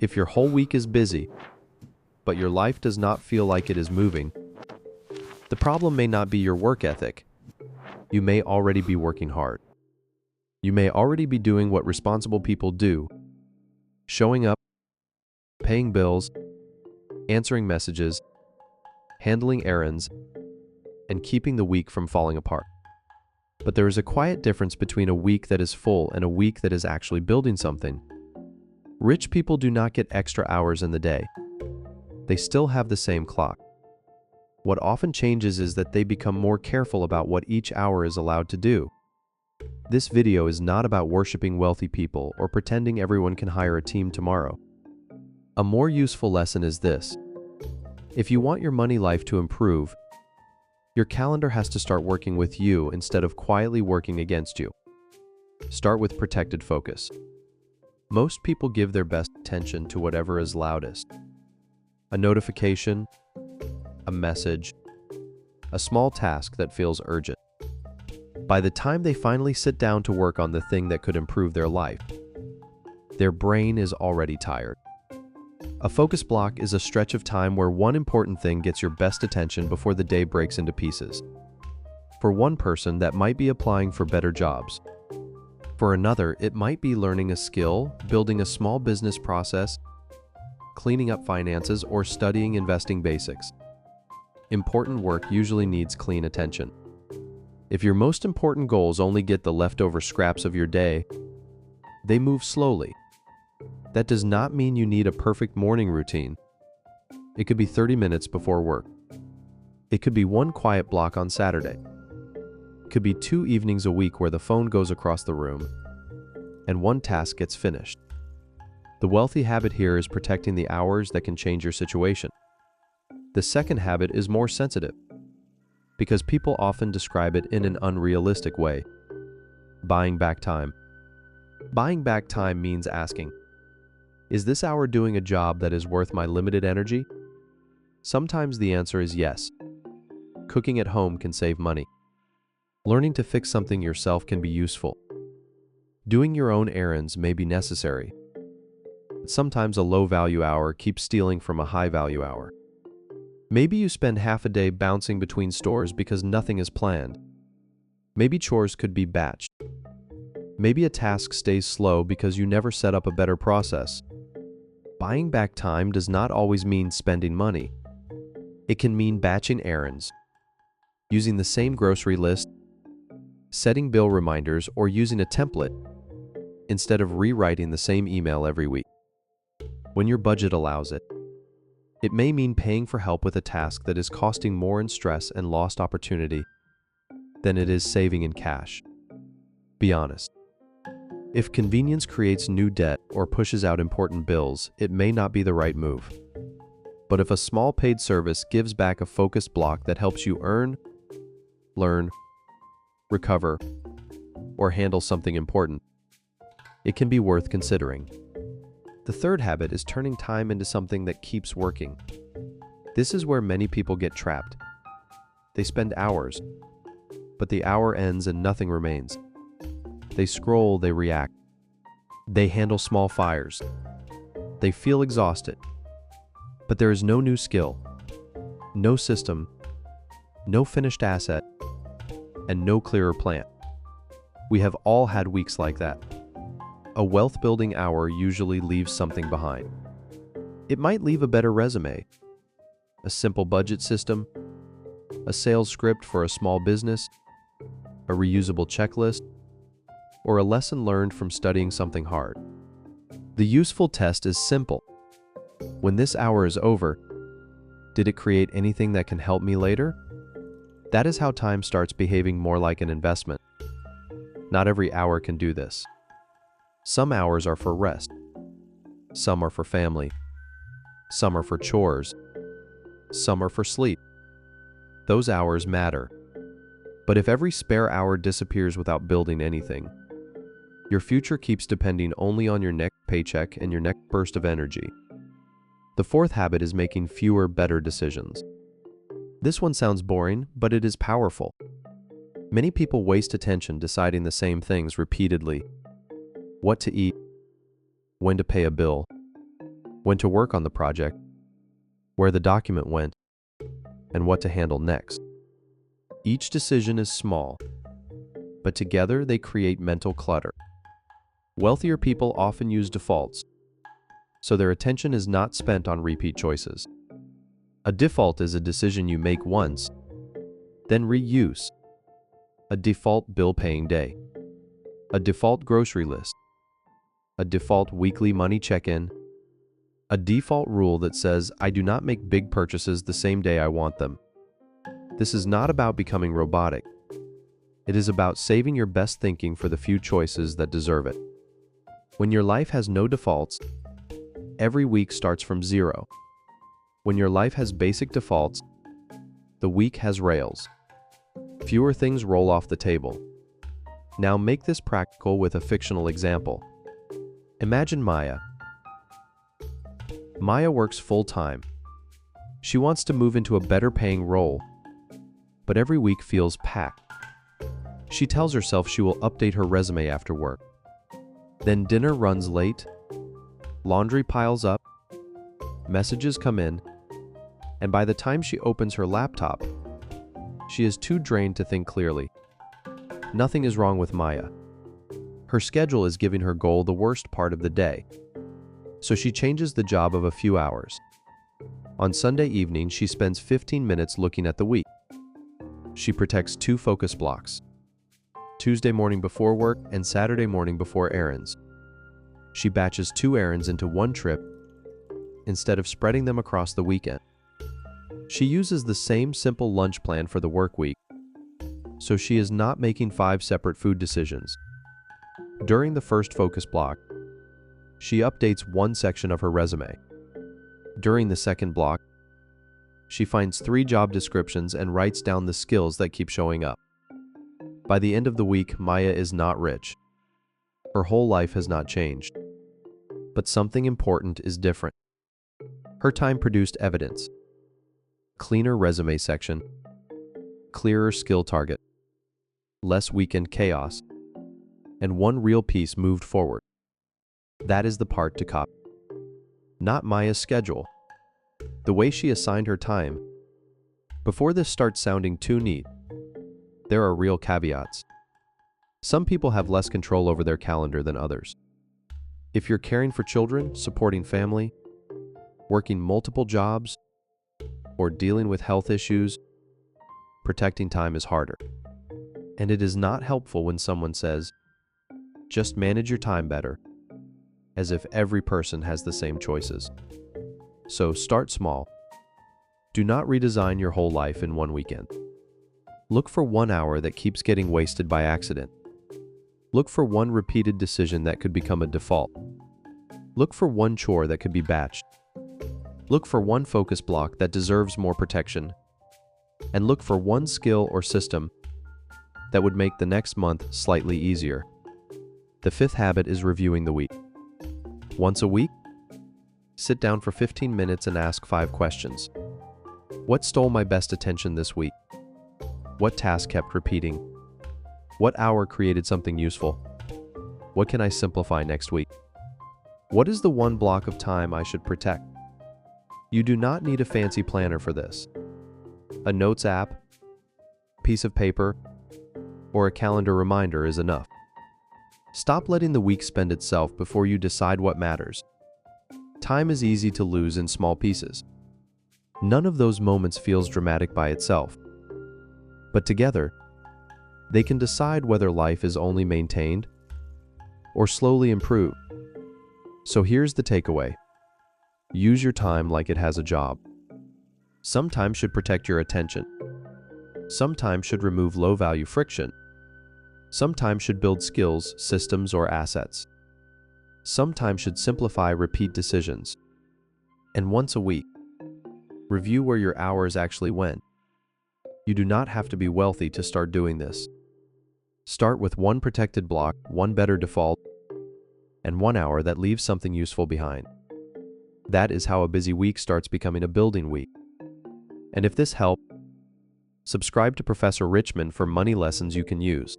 If your whole week is busy, but your life does not feel like it is moving, the problem may not be your work ethic. You may already be working hard. You may already be doing what responsible people do, showing up, paying bills, answering messages, handling errands, and keeping the week from falling apart. But there is a quiet difference between a week that is full and a week that is actually building something. Rich people do not get extra hours in the day. They still have the same clock. What often changes is that they become more careful about what each hour is allowed to do. This video is not about worshiping wealthy people or pretending everyone can hire a team tomorrow. A more useful lesson is this. If you want your money life to improve, your calendar has to start working with you instead of quietly working against you. Start with protected focus. Most people give their best attention to whatever is loudest. A notification, a message, a small task that feels urgent. By the time they finally sit down to work on the thing that could improve their life, their brain is already tired. A focus block is a stretch of time where one important thing gets your best attention before the day breaks into pieces. For one person, that might be applying for better jobs. For another, it might be learning a skill, building a small business process, cleaning up finances, or studying investing basics. Important work usually needs clean attention. If your most important goals only get the leftover scraps of your day, they move slowly. That does not mean you need a perfect morning routine. It could be 30 minutes before work. It could be one quiet block on Saturday. It could be 2 evenings a week where the phone goes across the room and one task gets finished. The wealthy habit here is protecting the hours that can change your situation. The second habit is more sensitive, because people often describe it in an unrealistic way. Buying back time. Buying back time means asking, is this hour doing a job that is worth my limited energy? Sometimes the answer is yes. Cooking at home can save money. Learning to fix something yourself can be useful. Doing your own errands may be necessary. But sometimes a low-value hour keeps stealing from a high-value hour. Maybe you spend half a day bouncing between stores because nothing is planned. Maybe chores could be batched. Maybe a task stays slow because you never set up a better process. Buying back time does not always mean spending money. It can mean batching errands, using the same grocery list, setting bill reminders, or using a template instead of rewriting the same email every week. When your budget allows it, it may mean paying for help with a task that is costing more in stress and lost opportunity than it is saving in cash. Be honest. If convenience creates new debt or pushes out important bills, it may not be the right move. But if a small paid service gives back a focused block that helps you earn, learn, recover, or handle something important, it can be worth considering. The third habit is turning time into something that keeps working. This is where many people get trapped. They spend hours, but the hour ends and nothing remains. They scroll, they react. They handle small fires. They feel exhausted. But there is no new skill, no system, no finished asset, and no clearer plan. We have all had weeks like that. A wealth-building hour usually leaves something behind. It might leave a better resume, a simple budget system, a sales script for a small business, a reusable checklist, or a lesson learned from studying something hard. The useful test is simple. When this hour is over, did it create anything that can help me later? That is how time starts behaving more like an investment. Not every hour can do this. Some hours are for rest. Some are for family. Some are for chores. Some are for sleep. Those hours matter. But if every spare hour disappears without building anything, your future keeps depending only on your next paycheck and your next burst of energy. The fourth habit is making fewer, better decisions. This one sounds boring, but it is powerful. Many people waste attention deciding the same things repeatedly. What to eat, when to pay a bill, when to work on the project, where the document went, and what to handle next. Each decision is small, but together they create mental clutter. Wealthier people often use defaults, so their attention is not spent on repeat choices. A default is a decision you make once, then reuse. A default bill-paying day. A default grocery list. A default weekly money check-in. A default rule that says, I do not make big purchases the same day I want them. This is not about becoming robotic. It is about saving your best thinking for the few choices that deserve it. When your life has no defaults, every week starts from zero. When your life has basic defaults, the week has rails. Fewer things roll off the table. Now make this practical with a fictional example. Imagine Maya. Maya works full-time. She wants to move into a better-paying role, but every week feels packed. She tells herself she will update her resume after work. Then dinner runs late, laundry piles up, messages come in, and by the time she opens her laptop, she is too drained to think clearly. Nothing is wrong with Maya. Her schedule is giving her goal the worst part of the day, so she changes the job of a few hours. On Sunday evening, she spends 15 minutes looking at the week. She protects 2 focus blocks: Tuesday morning before work and Saturday morning before errands. She batches 2 errands into one trip instead of spreading them across the weekend. She uses the same simple lunch plan for the work week, so she is not making 5 separate food decisions. During the first focus block, she updates one section of her resume. During the second block, she finds 3 job descriptions and writes down the skills that keep showing up. By the end of the week, Maya is not rich. Her whole life has not changed. But something important is different. Her time produced evidence. Cleaner resume section, clearer skill target, less weekend chaos, and one real piece moved forward. That is the part to copy. Not Maya's schedule. The way she assigned her time. Before this starts sounding too neat, there are real caveats. Some people have less control over their calendar than others. If you're caring for children, supporting family, working multiple jobs, or dealing with health issues, protecting time is harder. And it is not helpful when someone says, just manage your time better, as if every person has the same choices. So start small. Do not redesign your whole life in one weekend. Look for 1 hour that keeps getting wasted by accident. Look for one repeated decision that could become a default. Look for one chore that could be batched. Look for one focus block that deserves more protection. And look for one skill or system that would make the next month slightly easier. The 5th habit is reviewing the week. Once a week, sit down for 15 minutes and ask 5 questions. What stole my best attention this week? What task kept repeating? What hour created something useful? What can I simplify next week? What is the one block of time I should protect? You do not need a fancy planner for this. A notes app, piece of paper, or a calendar reminder is enough. Stop letting the week spend itself before you decide what matters. Time is easy to lose in small pieces. None of those moments feels dramatic by itself. But together, they can decide whether life is only maintained or slowly improved. So here's the takeaway. Use your time like it has a job. Some time should protect your attention. Some time should remove low-value friction. Some time should build skills, systems, or assets. Some time should simplify repeat decisions. And once a week, review where your hours actually went. You do not have to be wealthy to start doing this. Start with one protected block, one better default, and 1 hour that leaves something useful behind. That is how a busy week starts becoming a building week. And if this helped, subscribe to Professor Richman for money lessons you can use.